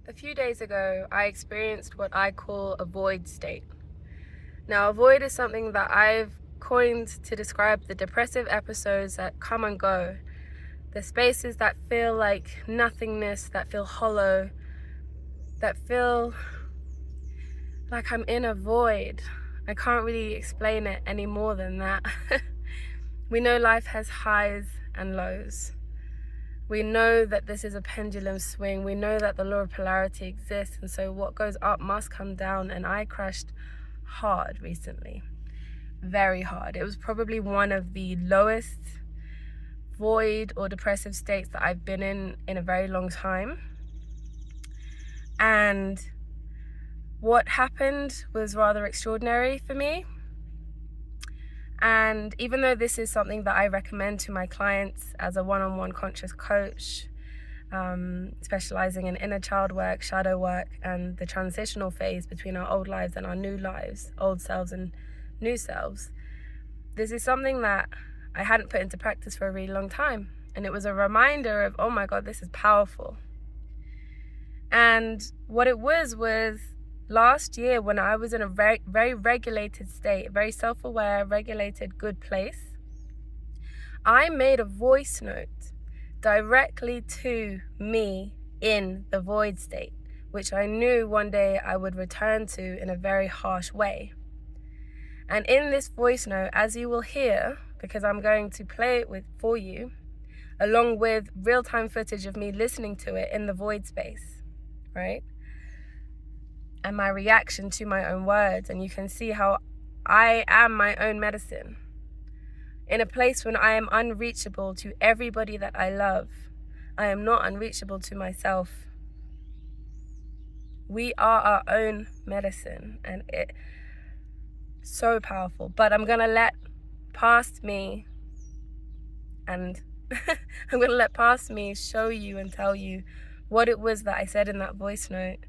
A few days ago, I experienced what I call a void state. Now, a void is something that I've coined to describe the depressive episodes that come and go, the spaces that feel like nothingness, that feel hollow, that feel like I'm in a void. I can't really explain it any more than that. We know life has highs and lows. We know that this is a pendulum swing. We know that the law of polarity exists, and so what goes up must come down. And I crashed hard recently, very hard. It was probably one of the lowest void or depressive states that I've been in a very long time. And what happened was rather extraordinary for me. And even though this is something that I recommend to my clients as a one-on-one conscious coach, specializing in inner child work, shadow work, and the transitional phase between our old lives and our new lives, old selves and new selves, this is something that I hadn't put into practice for a really long time. And it was a reminder of, oh my God, this is powerful. And what it was last year, when I was in a very, very regulated state, a very self-aware, regulated, good place, I made a voice note directly to me in the void state, which I knew one day I would return to in a very harsh way. And in this voice note, as you will hear, because I'm going to play it for you, along with real-time footage of me listening to it in the void space, right? And my reaction to my own words. And you can see how I am my own medicine. In a place when I am unreachable to everybody that I love, I am not unreachable to myself. We are our own medicine, and it's so powerful. But I'm gonna let past me, and I'm gonna let past me show you and tell you what it was that I said in that voice note.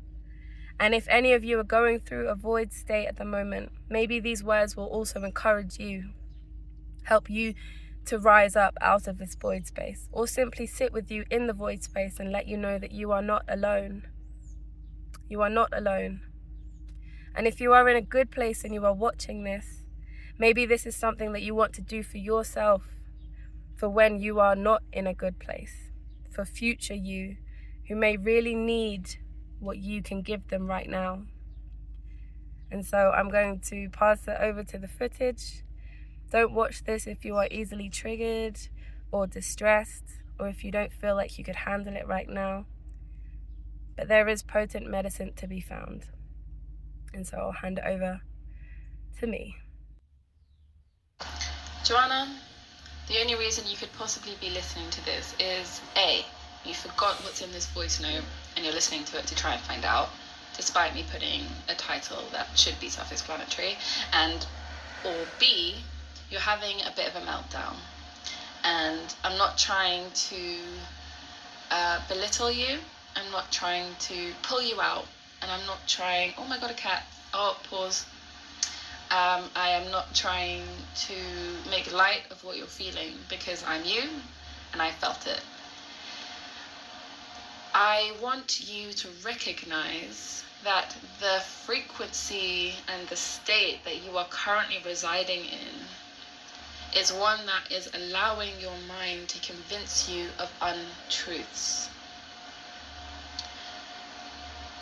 And if any of you are going through a void state at the moment, maybe these words will also encourage you, help you to rise up out of this void space, or simply sit with you in the void space and let you know that you are not alone. You are not alone. And if you are in a good place and you are watching this, maybe this is something that you want to do for yourself, for when you are not in a good place, for future you, who may really need what you can give them right now. And so I'm going to pass it over to the footage. Don't watch this if you are easily triggered or distressed, or if you don't feel like you could handle it right now. But there is potent medicine to be found. And so I'll hand it over to me. Joanna, the only reason you could possibly be listening to this is A, you forgot what's in this voice note and you're listening to it to try and find out, despite me putting a title that should be self-explanatory, or B, you're having a bit of a meltdown. And I'm not trying to belittle you, I'm not trying to pull you out, and I'm not trying, oh my God, a cat, oh, pause. I am not trying to make light of what you're feeling, because I'm you and I felt it. I want you to recognize that the frequency and the state that you are currently residing in is one that is allowing your mind to convince you of untruths.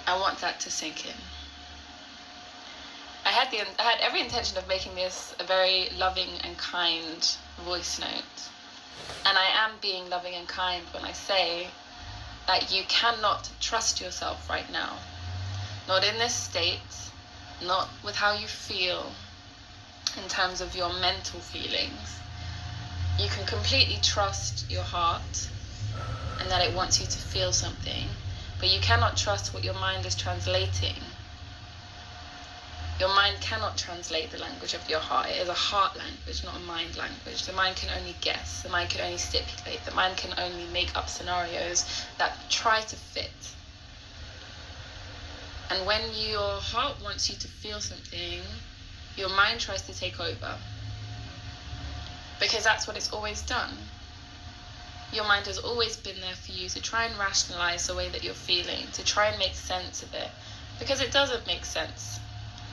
I want that to sink in. I had every intention of making this a very loving and kind voice note. And I am being loving and kind when I say that you cannot trust yourself right now. Not in this state, not with how you feel in terms of your mental feelings. You can completely trust your heart and that it wants you to feel something, but you cannot trust what your mind is translating. Your mind cannot translate the language of your heart. It is a heart language, not a mind language. The mind can only guess. The mind can only stipulate. The mind can only make up scenarios that try to fit. And when your heart wants you to feel something, your mind tries to take over. Because that's what it's always done. Your mind has always been there for you to try and rationalize the way that you're feeling, to try and make sense of it, because it doesn't make sense,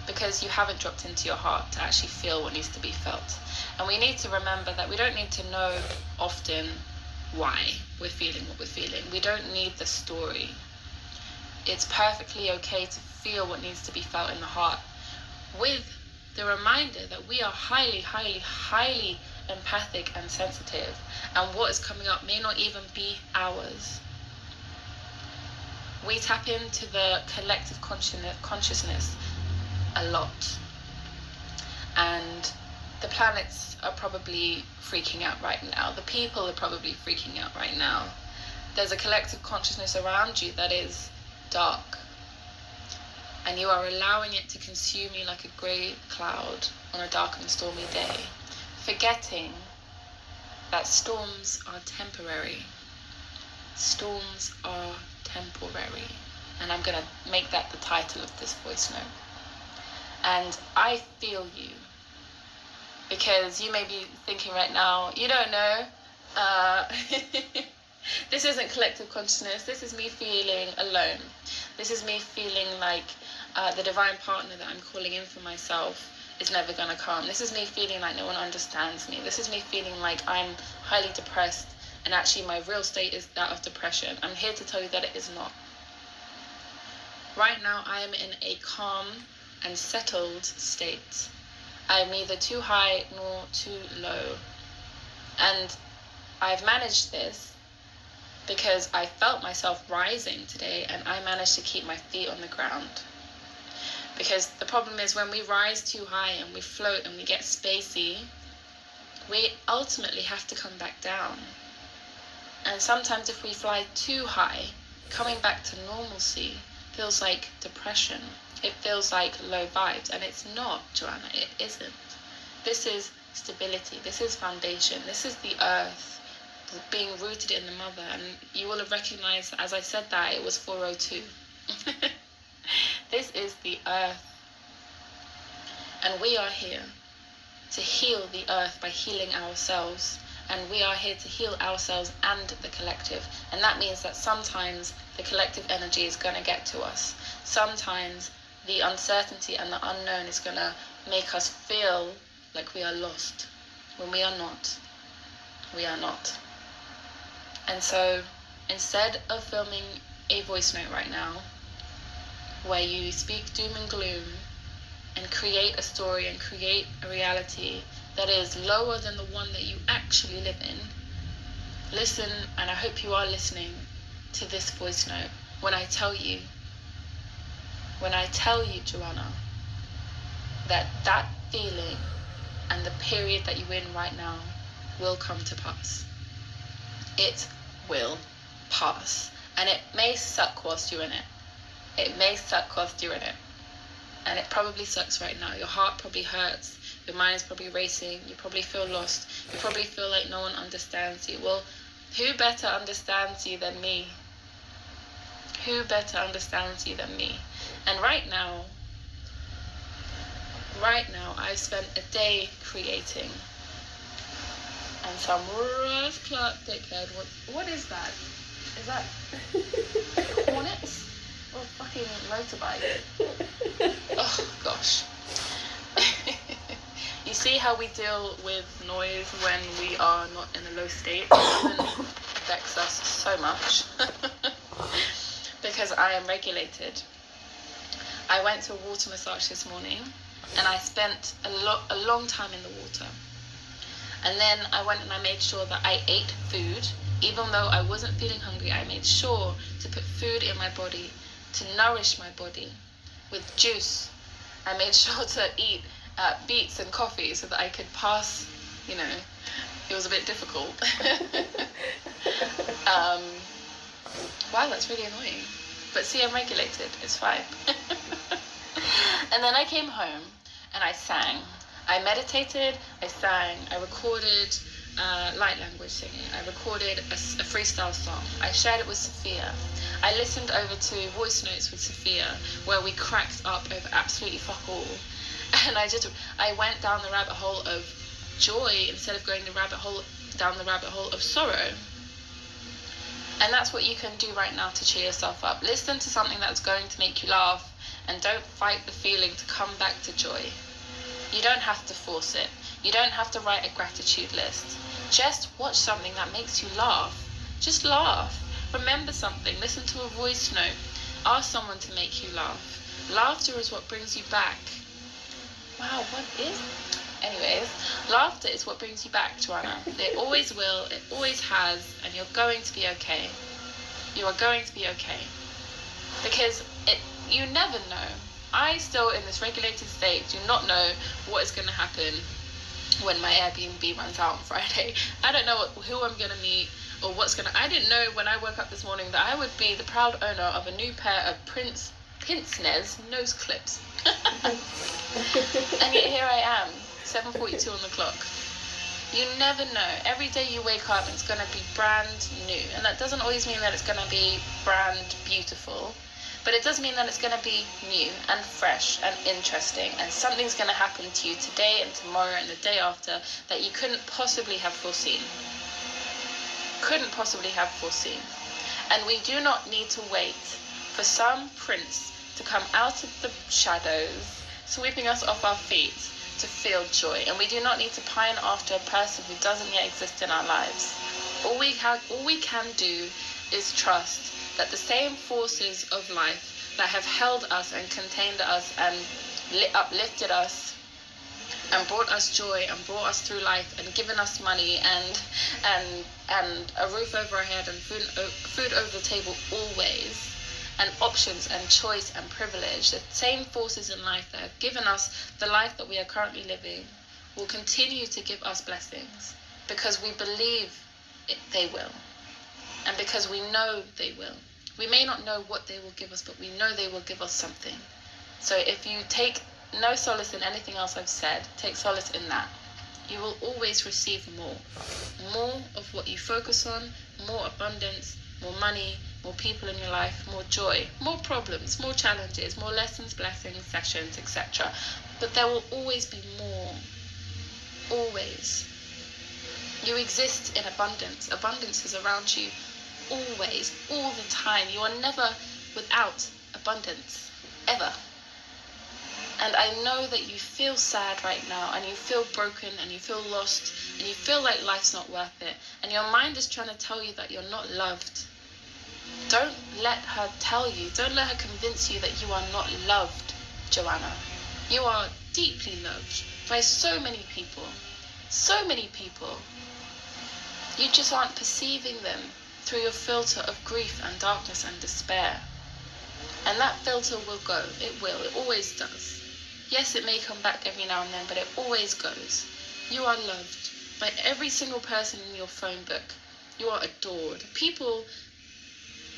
because you haven't dropped into your heart to actually feel what needs to be felt. And we need to remember that we don't need to know often why we're feeling what we're feeling. We don't need the story. It's perfectly okay to feel what needs to be felt in the heart, with the reminder that we are highly, highly, highly empathic and sensitive, and what is coming up may not even be ours. We tap into the collective consciousness a lot, and the planets are probably freaking out right now. The people are probably freaking out right now. There's a collective consciousness around you that is dark, and you are allowing it to consume you like a grey cloud on a dark and stormy day, forgetting that storms are temporary. Storms are temporary. And I'm going to make that the title of this voice note. And I feel you, because you may be thinking right now, you don't know, this isn't collective consciousness. This is me feeling alone. This is me feeling like the divine partner that I'm calling in for myself is never going to come. This is me feeling like no one understands me. This is me feeling like I'm highly depressed, and actually my real state is that of depression. I'm here to tell you that it is not. Right now I am in a calm and settled state. I am neither too high nor too low. And I've managed this because I felt myself rising today, and I managed to keep my feet on the ground. Because the problem is, when we rise too high and we float and we get spacey, we ultimately have to come back down. And sometimes if we fly too high, coming back to normalcy feels like depression. It feels like low vibes, and it's not, Joanna, it isn't. This is stability, this is foundation, this is the earth being rooted in the mother. And you will have recognized, as I said that, it was 4:02. This is the earth, and we are here to heal the earth by healing ourselves, and we are here to heal ourselves and the collective. And that means that sometimes the collective energy is going to get to us. Sometimes the uncertainty and the unknown is going to make us feel like we are lost, when we are not. We are not. And so instead of filming a voice note right now where you speak doom and gloom and create a story and create a reality that is lower than the one that you actually live in, listen, and I hope you are listening to this voice note when I tell you, Joanna, that feeling and the period that you're in right now will come to pass. It will pass. And it may suck whilst you're in it. It may suck whilst you're in it. And it probably sucks right now. Your heart probably hurts. Your mind is probably racing. You probably feel lost. You probably feel like no one understands you. Well, who better understands you than me? Who better understands you than me? And right now, I've spent a day creating. And some rough Clark dickhead. What is that? Is that hornets? Or fucking motorbike? Oh gosh. You see how we deal with noise when we are not in a low state? It affects us so much. Because I am regulated. I went to a water massage this morning, and I spent a long time in the water. And then I went and I made sure that I ate food. Even though I wasn't feeling hungry, I made sure to put food in my body, to nourish my body with juice. I made sure to eat beets and coffee so that I could pass, it was a bit difficult. Wow, that's really annoying. But see, I'm regulated, it's fine. And then I came home and I sang. I meditated, I sang, I recorded light language singing, I recorded a freestyle song. I shared it with Sophia. I listened over to voice notes with Sophia where we cracked up over absolutely fuck all. And I went down the rabbit hole of joy instead of going down the rabbit hole of sorrow. And that's what you can do right now to cheer yourself up. Listen to something that's going to make you laugh, and don't fight the feeling to come back to joy. You don't have to force it. You don't have to write a gratitude list. Just watch something that makes you laugh. Just laugh. Remember something. Listen to a voice note. Ask someone to make you laugh. Laughter is what brings you back. Wow, what is? Anyways, laughter is what brings you back, Joanna. It always will, it always has, and you're going to be okay. You are going to be okay. Because you never know. I still, in this regulated state, do not know what is going to happen when my Airbnb runs out on Friday. I don't know who I'm going to meet or what's going to... I didn't know when I woke up this morning that I would be the proud owner of a new pair of pince-nez nose clips. And yet here I am, 7:42 on the clock. You never know. Every day you wake up, it's going to be brand new. And that doesn't always mean that it's going to be brand beautiful. But it does mean that it's going to be new and fresh and interesting. And something's going to happen to you today and tomorrow and the day after that you couldn't possibly have foreseen. Couldn't possibly have foreseen. And we do not need to wait for some prince to come out of the shadows, sweeping us off our feet to feel joy. And we do not need to pine after a person who doesn't yet exist in our lives. All we can do is trust that the same forces of life that have held us and contained us and uplifted us and brought us joy and brought us through life and given us money and a roof over our head and food over the table always, and options and choice and privilege, the same forces in life that have given us the life that we are currently living will continue to give us blessings because we believe they will, and because we know they will. We may not know what they will give us, but we know they will give us something. So if you take no solace in anything else I've said, take solace in that. You will always receive more. More of what you focus on, more abundance, more money, more people in your life, more joy, more problems, more challenges, more lessons, blessings, sessions, etc. But there will always be more. Always. You exist in abundance. Abundance is around you always, all the time. You are never without abundance, ever. And I know that you feel sad right now, and you feel broken, and you feel lost, and you feel like life's not worth it, and your mind is trying to tell you that you're not loved. Don't let her tell you, don't let her convince you that you are not loved, Joanna. You are deeply loved by so many people. So many people. You just aren't perceiving them through your filter of grief and darkness and despair. And that filter will go. It will. It always does. Yes, it may come back every now and then, but it always goes. You are loved by every single person in your phone book. You are adored. People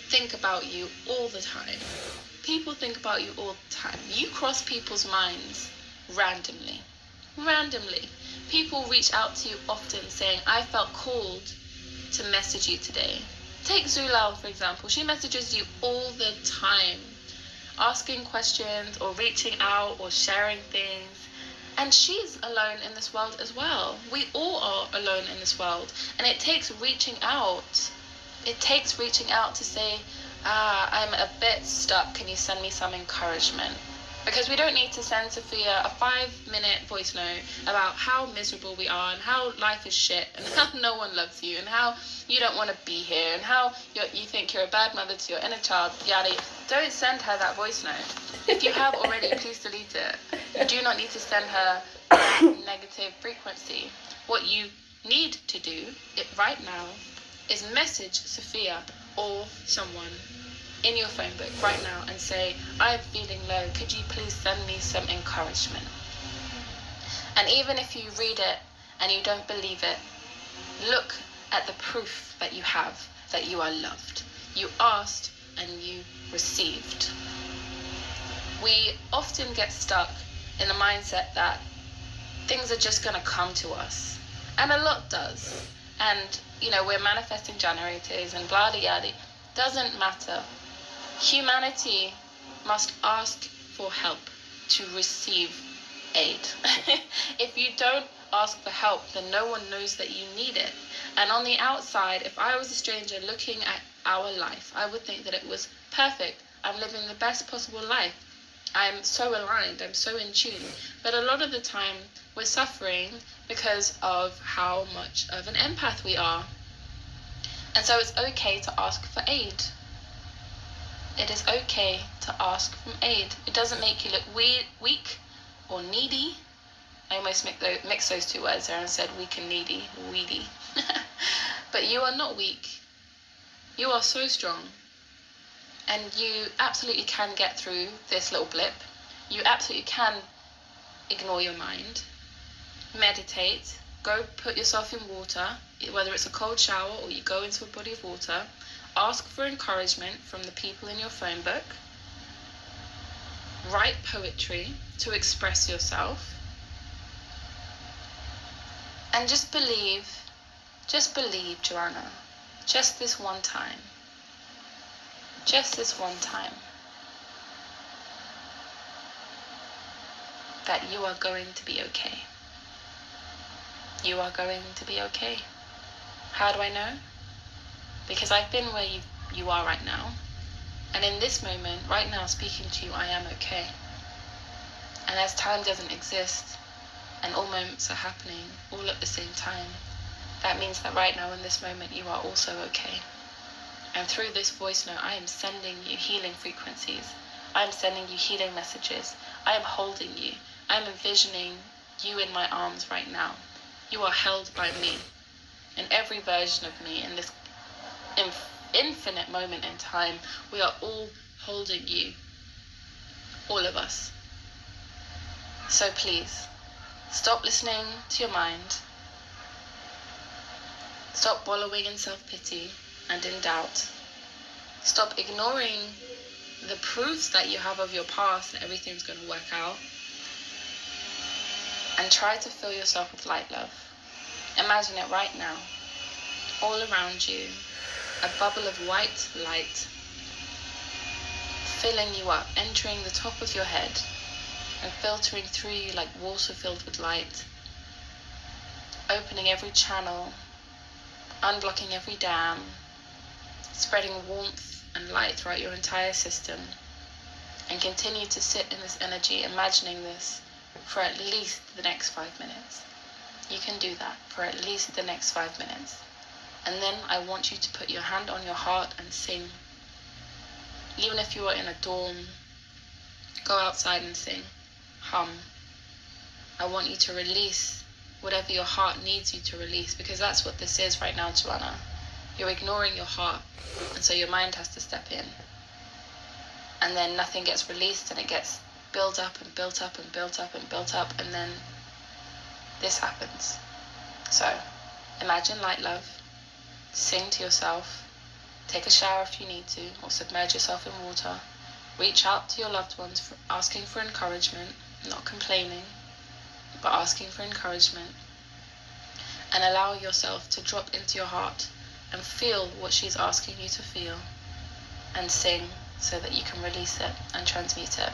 think about you all the time. People think about you all the time. You cross people's minds randomly. Randomly. People reach out to you often saying, I felt called to message you today. Take Zulal, for example. She messages you all the time, asking questions or reaching out or sharing things. And she's alone in this world as well. We all are alone in this world. And it takes reaching out. It takes reaching out to say, I'm a bit stuck. Can you send me some encouragement? Because we don't need to send Sophia a 5-minute voice note about how miserable we are and how life is shit and how no one loves you and how you don't want to be here and how you think you're a bad mother to your inner child, yada. Don't send her that voice note. If you have already, please delete it. You do not need to send her that negative frequency. What you need to do right now is message Sophia or someone in your phone book right now and say, I'm feeling low, could you please send me some encouragement? And even if you read it and you don't believe it, look at the proof that you have that you are loved. You asked and you received. We often get stuck in the mindset that things are just going to come to us, and a lot does. And we're manifesting generators and blah blah blah. Doesn't matter. Humanity must ask for help to receive aid. If you don't ask for help, then no one knows that you need it. And on the outside, if I was a stranger looking at our life. I would think that it was perfect. I'm living the best possible life. I'm so aligned, I'm so in tune. But a lot of the time, we're suffering because of how much of an empath we are. And so it's okay to ask for aid. It is okay to ask for aid. It doesn't make you look weak or needy. I almost mixed those two words there and said weak and needy, weedy. But you are not weak. You are so strong. And you absolutely can get through this little blip. You absolutely can ignore your mind. Meditate. Go put yourself in water, whether it's a cold shower or you go into a body of water. Ask for encouragement from the people in your phone book. Write poetry to express yourself. And just believe, Joanna, just this one time. Just this one time. That you are going to be okay. You are going to be okay. How do I know? Because I've been where you are right now. And in this moment, right now, speaking to you, I am okay. And as time doesn't exist, and all moments are happening all at the same time, that means that right now in this moment, you are also okay. And through this voice note, I am sending you healing frequencies. I am sending you healing messages. I am holding you. I am envisioning you in my arms right now. You are held by me. In every version of me, in this infinite moment in time, we are all holding you. All of us. So please, stop listening to your mind. Stop wallowing in self-pity and in doubt. Stop ignoring the proofs that you have of your past that everything's going to work out. And try to fill yourself with light love. Imagine it right now. All around you, a bubble of white light filling you up, entering the top of your head and filtering through you like water filled with light, opening every channel, unblocking every dam, spreading warmth and light throughout your entire system. And continue to sit in this energy, imagining this for at least the next 5 minutes. You can do that for at least the next 5 minutes. And then I want you to put your hand on your heart and sing. Even if you are in a dorm, go outside and sing. Hum. I want you to release whatever your heart needs you to release, because that's what this is right now, Joanna. You're ignoring your heart, and so your mind has to step in. And then nothing gets released, and it gets built up and built up and built up and built up, and then this happens. So, imagine light love. Sing to yourself. Take a shower if you need to, or submerge yourself in water. Reach out to your loved ones, asking for encouragement, not complaining, but asking for encouragement. And allow yourself to drop into your heart and feel what she's asking you to feel. And sing so that you can release it and transmute it.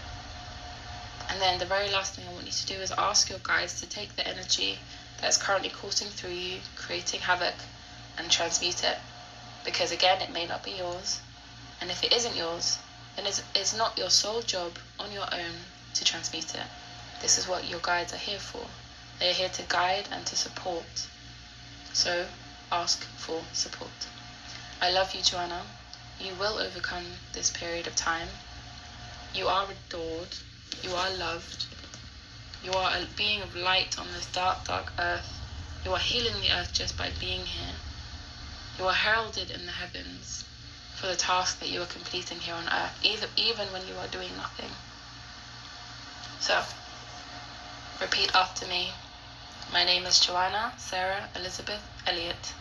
And then the very last thing I want you to do is ask your guides to take the energy that's currently coursing through you, creating havoc, and transmute it. Because again, it may not be yours. And if it isn't yours, then it's not your sole job on your own to transmute it. This is what your guides are here for. They are here to guide and to support. So ask for support. I love you, Joanna. You will overcome this period of time. You are adored. You are loved. You are a being of light on this dark, dark earth. You are healing the earth just by being here. You are heralded in the heavens for the task that you are completing here on earth, even when you are doing nothing. So, repeat after me. My name is Joanna Sarah Elizabeth Elliott.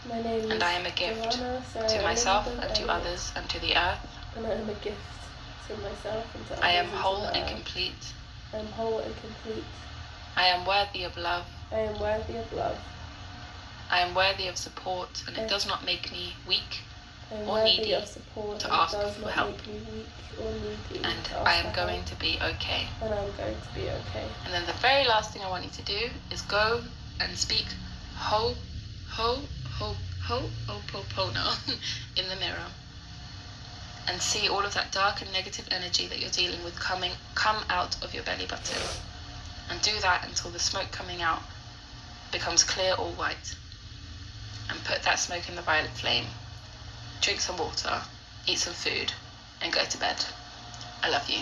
My name is and I am a gift Joanna, Sarah, to myself Elizabeth and to Elliott. others and to the earth. And I am a gift to myself and to others. I am and to whole the and earth. complete. I am whole and complete. I am worthy of love. I am worthy of love. I am worthy of support, and it does not make me weak I am or worthy needy of support, to and it ask does for not help. make me weak or needy And to I ask am for going help. to be okay. And I'm going to be okay. And then the very last thing I want you to do is go and speak ho, ho, ho, Ho'oponopono in the mirror, and see all of that dark and negative energy that you're dealing with come out of your belly button. And do that until the smoke coming out becomes clear or white. And put that smoke in the violet flame. Drink some water, eat some food, and go to bed. I love you.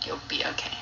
You'll be okay.